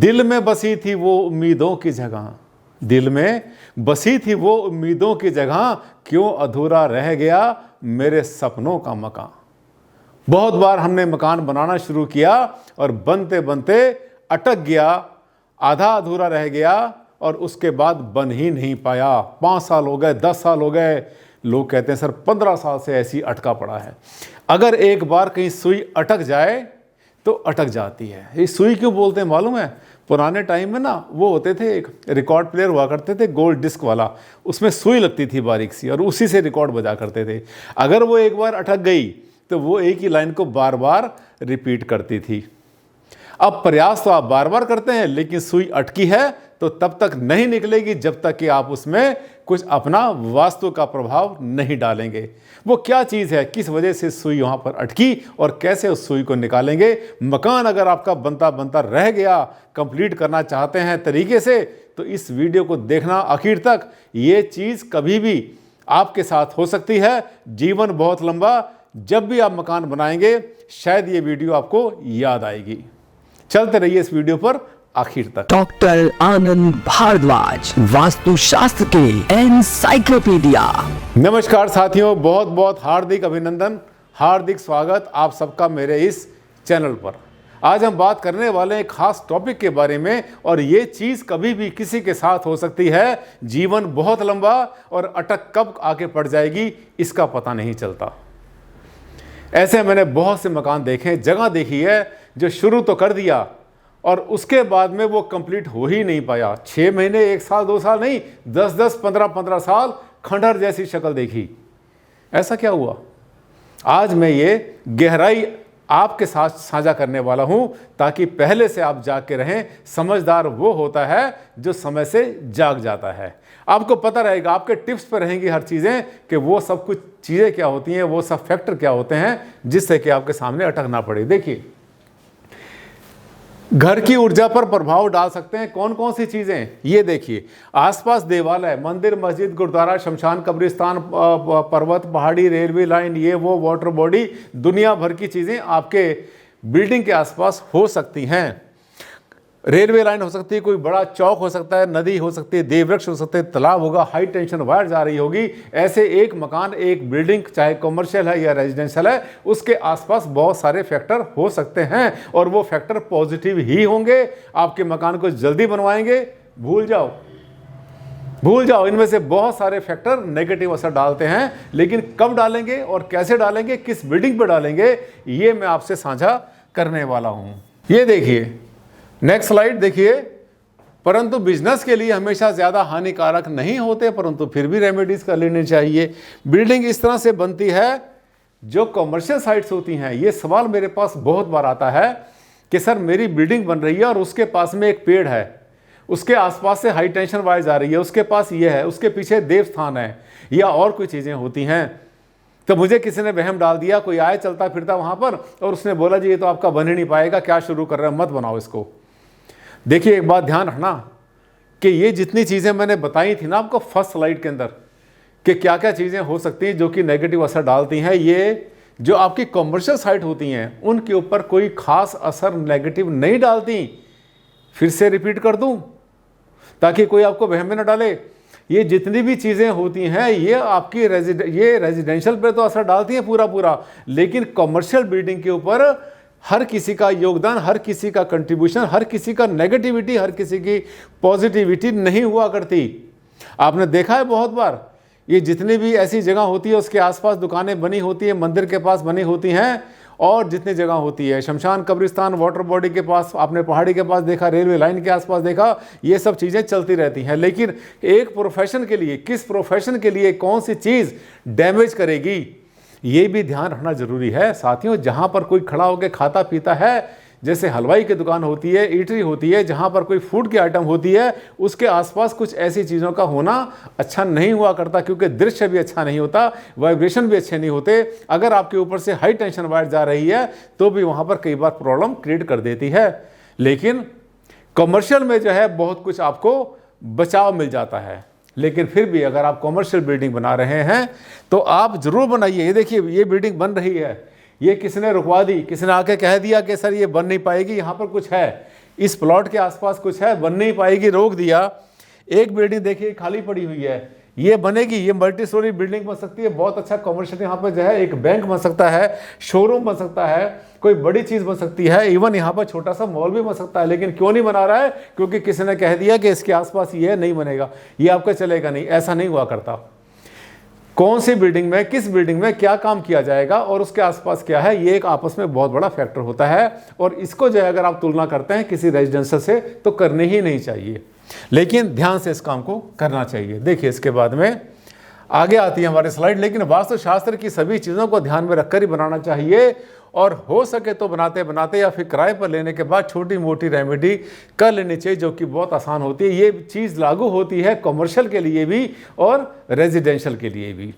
दिल में बसी थी वो उम्मीदों की जगह, दिल में बसी थी वो उम्मीदों की जगह, क्यों अधूरा रह गया मेरे सपनों का मकान। बहुत बार हमने मकान बनाना शुरू किया और बनते बनते अटक गया, आधा अधूरा रह गया और उसके बाद बन ही नहीं पाया। 5 साल हो गए, 10 साल हो गए, लोग कहते हैं सर 15 साल से ऐसी अटका पड़ा है। अगर एक बार कहीं सुई अटक जाए तो अटक जाती है। ये सुई क्यों बोलते हैं मालूम है? पुराने टाइम में ना वो होते थे, एक रिकॉर्ड प्लेयर हुआ करते थे गोल्ड डिस्क वाला, उसमें सुई लगती थी बारीक सी और उसी से रिकॉर्ड बजा करते थे। अगर वो एक बार अटक गई तो वो एक ही लाइन को बार बार रिपीट करती थी। अब प्रयास तो आप बार बार करते हैं, लेकिन सुई अटकी है तो तब तक नहीं निकलेगी जब तक कि आप उसमें कुछ अपना वास्तु का प्रभाव नहीं डालेंगे। वो क्या चीज़ है, किस वजह से सुई वहाँ पर अटकी और कैसे उस सुई को निकालेंगे। मकान अगर आपका बनता बनता रह गया, कंप्लीट करना चाहते हैं तरीके से, तो इस वीडियो को देखना आखिर तक। ये चीज़ कभी भी आपके साथ हो सकती है। जीवन बहुत लंबा, जब भी आप मकान बनाएंगे शायद ये वीडियो आपको याद आएगी। चलते रहिए इस वीडियो पर आखिर तक। डॉक्टर आनंद भारद्वाज, वास्तुशास्त्र के एनसाइक्लोपीडिया। नमस्कार साथियों, बहुत बहुत हार्दिक अभिनंदन, हार्दिक स्वागत आप सबका मेरे इस चैनल पर। आज हम बात करने वाले एक खास टॉपिक के बारे में, और ये चीज़ कभी भी किसी के साथ हो सकती है। जीवन बहुत लंबा और अटक कब आके पड़ जाएगी इसका पता नहीं चलता। ऐसे मैंने बहुत से मकान देखे, जगह देखी है जो शुरू तो कर दिया और उसके बाद में वो कंप्लीट हो ही नहीं पाया। 6 महीने, 1 साल, 2 साल नहीं, 10-10, 15-15 साल खंडहर जैसी शक्ल देखी। ऐसा क्या हुआ? आज मैं ये गहराई आपके साथ साझा करने वाला हूं, ताकि पहले से आप जाग के रहें। समझदार वो होता है जो समय से जाग जाता है। आपको पता रहेगा, आपके टिप्स पर रहेंगी हर चीज़ें कि वो सब कुछ चीज़ें क्या होती हैं, वो सब फैक्टर क्या होते हैं जिससे कि आपके सामने अटकना पड़े। देखिए, घर की ऊर्जा पर प्रभाव डाल सकते हैं कौन कौन सी चीज़ें, ये देखिए। आसपास देवालय, मंदिर, मस्जिद, गुरुद्वारा, शमशान, कब्रिस्तान, पर्वत, पहाड़ी, रेलवे लाइन, ये वो, वाटर बॉडी, दुनिया भर की चीज़ें आपके बिल्डिंग के आसपास हो सकती हैं। रेलवे लाइन हो सकती है, कोई बड़ा चौक हो सकता है, नदी हो सकती है, देववृक्ष हो सकते हैं, तालाब होगा, हाई टेंशन वायर जा रही होगी। ऐसे एक मकान, एक बिल्डिंग, चाहे कमर्शियल है या रेजिडेंशियल है, उसके आसपास बहुत सारे फैक्टर हो सकते हैं और वो फैक्टर पॉजिटिव ही होंगे। आपके मकान को जल्दी बनवाएंगे, भूल जाओ, इनमें से बहुत सारे फैक्टर नेगेटिव असर डालते हैं। लेकिन कब डालेंगे और कैसे डालेंगे, किस बिल्डिंग पर डालेंगे, ये मैं आपसे साझा करने वाला हूँ। ये देखिए, नेक्स्ट स्लाइड देखिए। परंतु बिजनेस के लिए हमेशा ज़्यादा हानिकारक नहीं होते, परंतु फिर भी रेमेडीज कर लेनी चाहिए। बिल्डिंग इस तरह से बनती है जो कमर्शियल साइट्स होती हैं। ये सवाल मेरे पास बहुत बार आता है कि सर मेरी बिल्डिंग बन रही है और उसके पास में एक पेड़ है, उसके आसपास से हाई टेंशन वायर जा रही है, उसके पास ये है, उसके पीछे देवस्थान है या और कोई चीज़ें होती हैं। तो मुझे किसी ने वहम डाल दिया, कोई आए चलता फिरता वहाँ पर और उसने बोला जी ये तो आपका बन ही नहीं पाएगा, क्या शुरू कर रहे हो, मत बनाओ इसको। देखिए, एक बात ध्यान रखना कि ये जितनी चीज़ें मैंने बताई थी ना आपको फर्स्ट स्लाइड के अंदर, कि क्या क्या चीज़ें हो सकती हैं जो कि नेगेटिव असर डालती हैं, ये जो आपकी कमर्शियल साइट होती हैं उनके ऊपर कोई खास असर नेगेटिव नहीं डालती। फिर से रिपीट कर दूं ताकि कोई आपको वहम में न डाले। ये जितनी भी चीज़ें होती हैं ये आपकी ये रेजिडेंशियल पर तो असर डालती हैं पूरा, लेकिन कमर्शियल बिल्डिंग के ऊपर हर किसी का योगदान, हर किसी का कंट्रीब्यूशन, हर किसी का नेगेटिविटी, हर किसी की पॉजिटिविटी नहीं हुआ करती। आपने देखा है बहुत बार, ये जितनी भी ऐसी जगह होती है उसके आसपास दुकानें बनी होती है, मंदिर के पास बनी होती हैं, और जितनी जगह होती है शमशान, कब्रिस्तान, वाटर बॉडी के पास, आपने पहाड़ी के पास देखा, रेलवे लाइन के आसपास देखा, ये सब चीज़ें चलती रहती हैं। लेकिन एक प्रोफेशन के लिए, किस प्रोफेशन के लिए कौन सी चीज़ डैमेज करेगी, ये भी ध्यान रखना जरूरी है साथियों। जहाँ पर कोई खड़ा होकर खाता पीता है, जैसे हलवाई की दुकान होती है, ईटरी होती है, जहाँ पर कोई फूड की आइटम होती है, उसके आसपास कुछ ऐसी चीज़ों का होना अच्छा नहीं हुआ करता, क्योंकि दृश्य भी अच्छा नहीं होता, वाइब्रेशन भी अच्छे नहीं होते। अगर आपके ऊपर से हाई टेंशन वायर जा रही है तो भी वहाँ पर कई बार प्रॉब्लम क्रिएट कर देती है। लेकिन कमर्शियल में जो है बहुत कुछ आपको बचाव मिल जाता है। लेकिन फिर भी अगर आप कमर्शियल बिल्डिंग बना रहे हैं तो आप जरूर बनाइए। ये देखिए, ये बिल्डिंग बन रही है, ये किसने रुकवा दी, किसने आके कह दिया कि सर ये बन नहीं पाएगी, यहाँ पर कुछ है, इस प्लॉट के आसपास कुछ है, बन नहीं पाएगी, रोक दिया। एक बिल्डिंग देखिए खाली पड़ी हुई है, ये बनेगी, ये मल्टी स्टोरी बिल्डिंग बन सकती है, बहुत अच्छा कमर्शियल यहाँ पर जो है एक बैंक बन सकता है, शोरूम बन सकता है, कोई बड़ी चीज़ बन सकती है, इवन यहाँ पर छोटा सा मॉल भी बन सकता है। लेकिन क्यों नहीं बना रहा है? क्योंकि किसी ने कह दिया कि इसके आसपास ये नहीं बनेगा, ये आपका चलेगा नहीं। ऐसा नहीं हुआ करता। कौन सी बिल्डिंग में, किस बिल्डिंग में क्या काम किया जाएगा और उसके आसपास क्या है, ये एक आपस में बहुत बड़ा फैक्टर होता है। और इसको जो है अगर आप तुलना करते हैं किसी रेजिडेंशियल से तो करनी ही नहीं चाहिए, लेकिन ध्यान से इस काम को करना चाहिए। देखिए इसके बाद में आगे आती है हमारी स्लाइड। लेकिन वास्तुशास्त्र की सभी चीज़ों को ध्यान में रखकर ही बनाना चाहिए, और हो सके तो बनाते बनाते या फिर किराए पर लेने के बाद छोटी मोटी रेमेडी कर लेनी चाहिए, जो कि बहुत आसान होती है। ये चीज़ लागू होती है कमर्शियल के लिए भी और रेजिडेंशियल के लिए भी।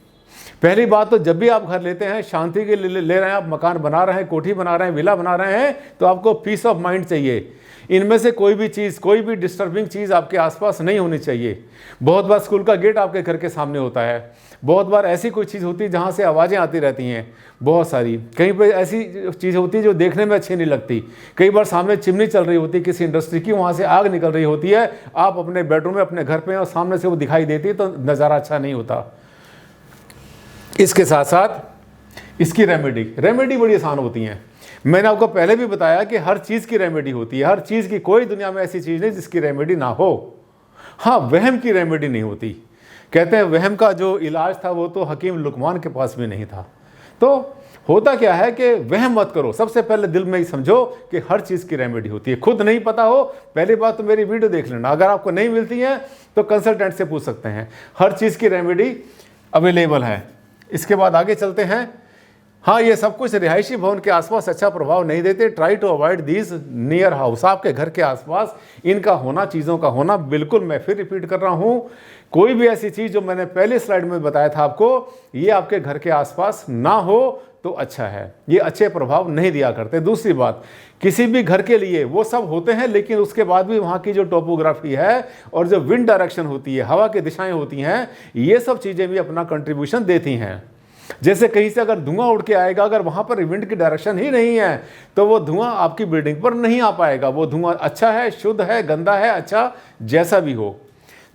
पहली बात तो जब भी आप घर लेते हैं, शांति के लिए ले रहे हैं, आप मकान बना रहे हैं, कोठी बना रहे हैं, विला बना रहे हैं, तो आपको पीस ऑफ माइंड चाहिए। इनमें से कोई भी चीज़, कोई भी डिस्टर्बिंग चीज़ आपके आसपास नहीं होनी चाहिए। बहुत बार स्कूल का गेट आपके घर के सामने होता है, बहुत बार ऐसी कोई चीज़ होती है जहाँ से आवाज़ें आती रहती हैं, बहुत सारी। कहीं पर ऐसी चीज़ होती है जो देखने में अच्छी नहीं लगती। कई बार सामने चिमनी चल रही होती है किसी इंडस्ट्री की, वहाँ से आग निकल रही होती है, आप अपने बेडरूम में अपने घर पे हैं और सामने से वो दिखाई देती है, तो नज़ारा अच्छा नहीं होता। इसके साथ साथ इसकी रेमेडी बड़ी आसान होती हैं। मैंने आपको पहले भी बताया कि हर चीज़ की रेमेडी होती है, हर चीज़ की, कोई दुनिया में ऐसी चीज़ नहीं जिसकी रेमेडी ना हो। हाँ, वहम की रेमेडी नहीं होती। कहते हैं वहम का जो इलाज था वो तो हकीम लुकमान के पास भी नहीं था। तो होता क्या है कि वहम मत करो, सबसे पहले दिल में ही समझो कि हर चीज़ की रेमेडी होती है। खुद नहीं पता हो, पहली बात तो मेरी वीडियो देख लेना, अगर आपको नहीं मिलती है तो कंसल्टेंट से पूछ सकते हैं, हर चीज़ की रेमेडी अवेलेबल है। इसके बाद आगे चलते हैं। हाँ, ये सब कुछ रिहायशी भवन के आसपास अच्छा प्रभाव नहीं देते। Try to avoid these near house. आपके घर के आसपास इनका होना, चीज़ों का होना, बिल्कुल मैं फिर रिपीट कर रहा हूँ, कोई भी ऐसी चीज़ जो मैंने पहले स्लाइड में बताया था आपको, ये आपके घर के आसपास ना हो तो अच्छा है। ये अच्छे प्रभाव नहीं दिया करते। दूसरी बात, किसी भी घर के लिए वो सब होते हैं, लेकिन उसके बाद भी वहाँ की जो टोपोग्राफी है और जो विंड डायरेक्शन होती है, हवा की दिशाएं होती हैं, ये सब चीज़ें भी अपना कंट्रीब्यूशन देती हैं। जैसे कहीं से अगर धुआं उड़ के आएगा, अगर वहाँ पर विंड की डायरेक्शन ही नहीं है तो वो धुआं आपकी बिल्डिंग पर नहीं आ पाएगा। वो धुआं अच्छा है, शुद्ध है, गंदा है, अच्छा जैसा भी हो।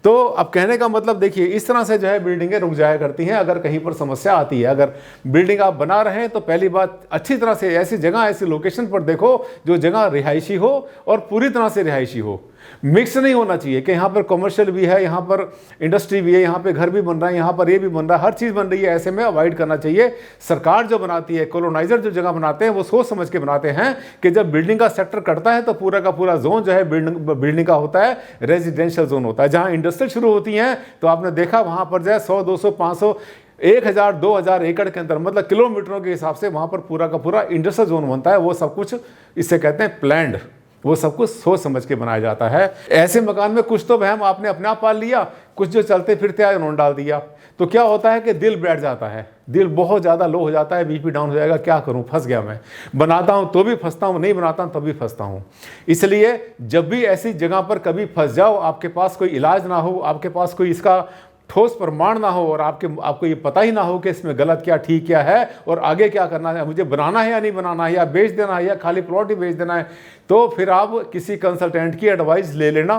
तो अब कहने का मतलब देखिए, इस तरह से जो है बिल्डिंगें रुक जाया करती हैं अगर कहीं पर समस्या आती है। अगर बिल्डिंग आप बना रहे हैं तो पहली बात, अच्छी तरह से ऐसी जगह, ऐसी लोकेशन पर देखो जो जगह रिहायशी हो और पूरी तरह से रिहायशी हो। मिक्स नहीं होना चाहिए कि यहाँ पर कमर्शियल भी है, यहाँ पर इंडस्ट्री भी है, यहाँ पे घर भी बन रहा है, यहाँ पर ये भी बन रहा है, हर चीज़ बन रही है। ऐसे में अवॉइड करना चाहिए। सरकार जो बनाती है, कॉलोनाइजर जो जगह बनाते हैं, वो सोच समझ के बनाते हैं कि जब बिल्डिंग का सेक्टर कटता है तो पूरा का पूरा जोन जो है बिल्डिंग का होता है, रेजिडेंशियल जोन होता है। जहाँ इंडस्ट्रियल शुरू होती हैं तो आपने देखा वहाँ पर जो है 100, 200, 500, 1000, 2000 एकड़ के अंदर, मतलब किलोमीटरों के हिसाब से वहाँ पर पूरा का पूरा इंडस्ट्रियल जोन बनता है। वो सब कुछ इससे कहते हैं प्लैंड, वो सब कुछ सोच समझ के बनाया जाता है। ऐसे मकान में कुछ तो वहम आपने अपने आप पाल लिया, कुछ जो चलते फिरते आए उन्होंने डाल दिया, तो क्या होता है कि दिल बैठ जाता है, दिल बहुत ज़्यादा लो हो जाता है, बीपी डाउन हो जाएगा, क्या करूं, फंस गया मैं, बनाता हूं तो भी फंसता हूं, नहीं बनाता हूं तब भी फंसता हूं। इसलिए जब भी ऐसी जगह पर कभी फंस जाओ, आपके पास कोई इलाज ना हो, आपके पास कोई इसका ठोस प्रमाण ना हो और आपको ये पता ही ना हो कि इसमें गलत क्या, ठीक क्या है और आगे क्या करना है, मुझे बनाना है या नहीं बनाना है, या बेच देना है या खाली प्लॉट ही बेच देना है, तो फिर आप किसी कंसल्टेंट की एडवाइस ले लेना।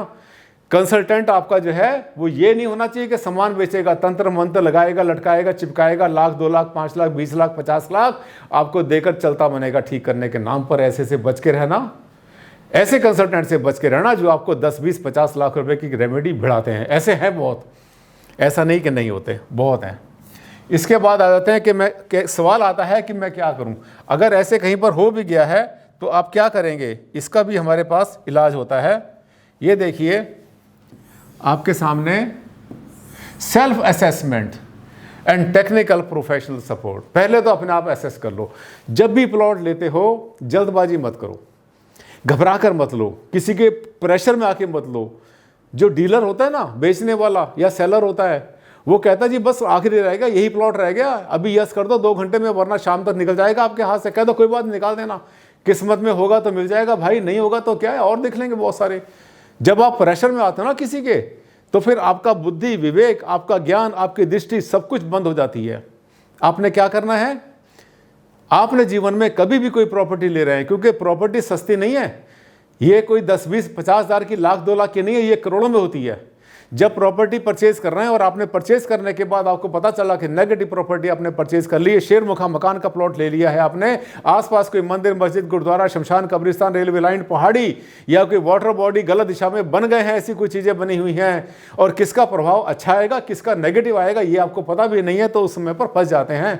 कंसल्टेंट आपका जो है वो ये नहीं होना चाहिए कि सामान बेचेगा, तंत्र मंत्र लगाएगा, लटकाएगा, चिपकाएगा, लाख, 2 लाख, 5 लाख, 20 लाख, 50 लाख आपको देकर चलता बनेगा ठीक करने के नाम पर। ऐसे से बच के रहना, ऐसे कंसल्टेंट से बच के रहना जो आपको 10, 20, 50 लाख रुपए की रेमेडी भिड़ाते हैं। ऐसे हैं बहुत, ऐसा नहीं कि नहीं होते, बहुत हैं। इसके बाद आ जाते हैं कि सवाल आता है कि मैं क्या करूं अगर ऐसे कहीं पर हो भी गया है तो आप क्या करेंगे। इसका भी हमारे पास इलाज होता है। ये देखिए आपके सामने self assessment and technical professional support. पहले तो अपने आप असेस कर लो। जब भी प्लॉट लेते हो जल्दबाजी मत करो, घबरा कर मत लो, किसी के प्रेशर में आके मत लो। जो डीलर होता है ना, बेचने वाला या सेलर होता है, वो कहता है जी बस आखिरी रहेगा, यही प्लॉट रह गया, अभी यस कर दो 2 घंटे में, वरना शाम तक निकल जाएगा आपके हाथ से। कह दो कोई बात नहीं, निकाल देना, किस्मत में होगा तो मिल जाएगा भाई, नहीं होगा तो क्या है, और देख लेंगे बहुत सारे। जब आप प्रेशर में आते हो ना किसी के, तो फिर आपका बुद्धि, विवेक, आपका ज्ञान, आपकी दृष्टि सब कुछ बंद हो जाती है। आपने क्या करना है, आपने जीवन में कभी भी कोई प्रॉपर्टी ले रहे हैं, क्योंकि प्रॉपर्टी सस्ती नहीं है, ये कोई 10, 20, 50 हज़ार की, लाख 2 लाख की नहीं है, ये करोड़ों में होती है। जब प्रॉपर्टी परचेज कर रहे हैं और आपने परचेज करने के बाद आपको पता चला कि नेगेटिव प्रॉपर्टी आपने परचेज कर ली है, शेर मुखा मकान का प्लॉट ले लिया है आपने, आसपास कोई मंदिर, मस्जिद, गुरुद्वारा, शमशान, कब्रिस्तान, रेलवे लाइन, पहाड़ी या कोई वाटर बॉडी गलत दिशा में बन गए हैं, ऐसी कोई चीज़ें बनी हुई हैं, और किसका प्रभाव अच्छा आएगा, किसका नेगेटिव आएगा, ये आपको पता भी नहीं है, तो उस समय पर फंस जाते हैं।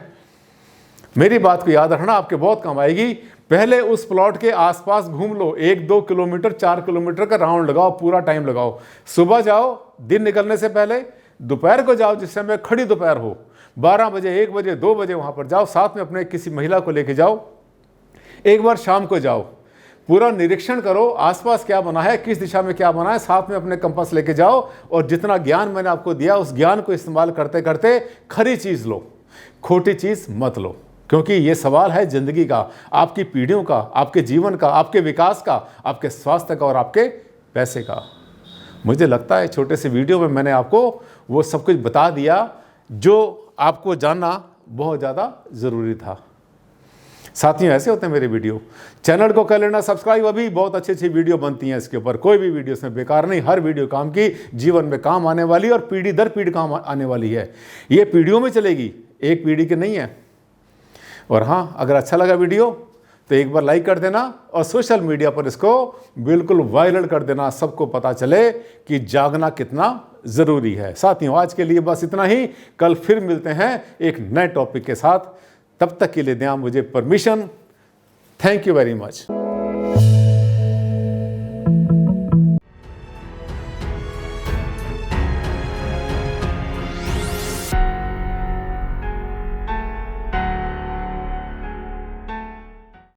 मेरी बात को याद रखना, आपके बहुत काम आएगी। पहले उस प्लॉट के आसपास घूम लो, 1-2 किलोमीटर, 4 किलोमीटर का राउंड लगाओ, पूरा टाइम लगाओ। सुबह जाओ दिन निकलने से पहले, दोपहर को जाओ जिस समय खड़ी दोपहर हो, 12 बजे, 1 बजे, 2 बजे वहाँ पर जाओ, साथ में अपने किसी महिला को लेके जाओ। एक बार शाम को जाओ, पूरा निरीक्षण करो, आसपास क्या बना है, किस दिशा में क्या बना है, साथ में अपने कंपास लेके जाओ, और जितना ज्ञान मैंने आपको दिया उस ज्ञान को इस्तेमाल करते करते खरी चीज़ लो, खोटी चीज़ मत लो। क्योंकि ये सवाल है ज़िंदगी का, आपकी पीढ़ियों का, आपके जीवन का, आपके विकास का, आपके स्वास्थ्य का और आपके पैसे का। मुझे लगता है छोटे से वीडियो में मैंने आपको वो सब कुछ बता दिया जो आपको जानना बहुत ज़्यादा ज़रूरी था। साथियों, ऐसे होते हैं मेरे वीडियो। चैनल को कर लेना सब्सक्राइब, अभी बहुत अच्छी अच्छी वीडियो बनती हैं इसके ऊपर, कोई भी वीडियो इसमें बेकार नहीं, हर वीडियो काम की, जीवन में काम आने वाली और पीढ़ी दर पीढ़ी काम आने वाली है। ये पीढ़ियों में चलेगी, एक पीढ़ी की नहीं है। और हाँ, अगर अच्छा लगा वीडियो तो एक बार लाइक कर देना और सोशल मीडिया पर इसको बिल्कुल वायरल कर देना, सबको पता चले कि जागना कितना ज़रूरी है। साथियों, आज के लिए बस इतना ही, कल फिर मिलते हैं एक नए टॉपिक के साथ। तब तक के लिए दें मुझे permission. Thank you very much.